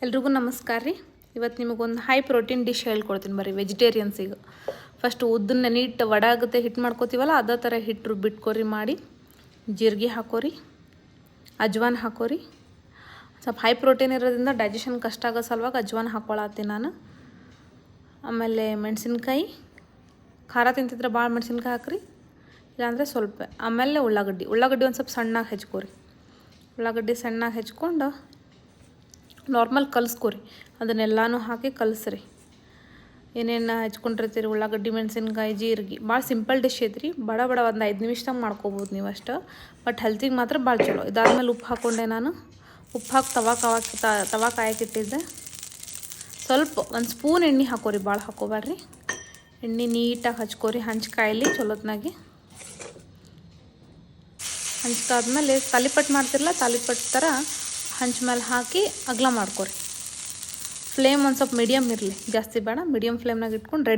ಎಲ್ರಿಗೂ ನಮಸ್ಕಾರ ರೀ. ಇವತ್ತು ನಿಮಗೊಂದು ಹೈ ಪ್ರೋಟೀನ್ ಡಿಶ್ ಹೇಳ್ಕೊಡ್ತೀನಿ ಬರ್ರಿ ವೆಜಿಟೇರಿಯನ್ಸಿಗೆ. ಫಸ್ಟ್ ಉದ್ದನ್ನ ನೀಟ್ ವಡೆ ಆಗುತ್ತೆ ಹಿಟ್ಟು ಮಾಡ್ಕೋತೀವಲ್ಲ ಅದೇ ಥರ ಹಿಟ್ಟು ರುಬ್ಬಿಟ್ಕೋರಿ ಮಾಡಿ ಜೀರಿಗೆ ಹಾಕೋರಿ, ಅಜ್ವಾನ್ ಹಾಕೋರಿ. ಸ್ವಲ್ಪ ಹೈ ಪ್ರೋಟೀನ್ ಇರೋದ್ರಿಂದ ಡೈಜೆಷನ್ ಕಷ್ಟ ಆಗೋ ಸಲುವಾಗಿ ಅಜ್ವಾನ್ ಹಾಕ್ಕೊಳತ್ತೀನಿ ನಾನು. ಆಮೇಲೆ ಮೆಣಸಿನ್ಕಾಯಿ, ಖಾರ ತಿಂತಿದ್ರೆ ಭಾಳ ಮೆಣಸಿನ್ಕಾಯಿ ಹಾಕ್ರಿ, ಇಲ್ಲಾಂದರೆ ಸ್ವಲ್ಪ. ಆಮೇಲೆ ಉಳ್ಳಾಗಡ್ಡಿ ಒಂದು ಸ್ವಲ್ಪ ಸಣ್ಣಗೆ ಹೆಚ್ಕೋರಿ. ಉಳ್ಳಾಗಡ್ಡಿ ಸಣ್ಣಗೆ ಹೆಚ್ಕೊಂಡು ನಾರ್ಮಲ್ ಕಲಿಸ್ಕೋರಿ. ಅದನ್ನೆಲ್ಲನೂ ಹಾಕಿ ಕಲಿಸ್ರಿ. ಏನೇನು ಹೆಚ್ಕೊಂಡಿರ್ತೀರಿ ಉಳ್ಳಾಗಡ್ಡಿ, ಮೆಣಸಿನ್ಕಾಯಿ, ಜೀರಿಗೆ. ಭಾಳ ಸಿಂಪಲ್ ಡಿಶ್ ಐತ್ರಿ. ಬಡ ಒಂದು 5 ನಿಮಿಷದಾಗ ಮಾಡ್ಕೋಬೋದು ನೀವು ಅಷ್ಟು. ಬಟ್ ಹೆಲ್ತಿಗೆ ಮಾತ್ರ ಭಾಳ ಚಲೋ. ಇದಾದ್ಮೇಲೆ ಉಪ್ಪು ಹಾಕ್ಕೊಂಡೆ ನಾನು. ಉಪ್ಪು ಹಾಕಿ ತವಾ ಕಾಯಕ್ಕಿಟ್ಟಿದ್ದೆ. ಸ್ವಲ್ಪ ಒಂದು ಸ್ಪೂನ್ ಎಣ್ಣೆ ಹಾಕೋರಿ, ಭಾಳ ಹಾಕೋಬೇಡ್ರಿ. ಎಣ್ಣೆ ನೀಟಾಗಿ ಹಚ್ಕೋರಿ ಹಂಚ್ಕಾಯಲ್ಲಿ ಚಲೋತ್ನಾಗೆ. ಹಂಚ್ಕಾದ್ಮೇಲೆ ತಾಲಿಪಟ್ಟು ಮಾಡ್ತಿರಲ್ಲ, ತಾಲಿಪಟ್ಟು ಥರ ಹಂಚ್ ಮೇಲೆ ಹಾಕಿ ಅಗಲ ಮಾಡ್ಕೊರಿ. ಫ್ಲೇಮ್ ಒಂದು ಸ್ವಲ್ಪ ಮೀಡಿಯಮ್ ಇರಲಿ, ಜಾಸ್ತಿ ಬೇಡ. ಮೀಡಿಯಮ್ ಫ್ಲೇಮ್ನಾಗ ಇಟ್ಕೊಂಡು ರೆಡಿ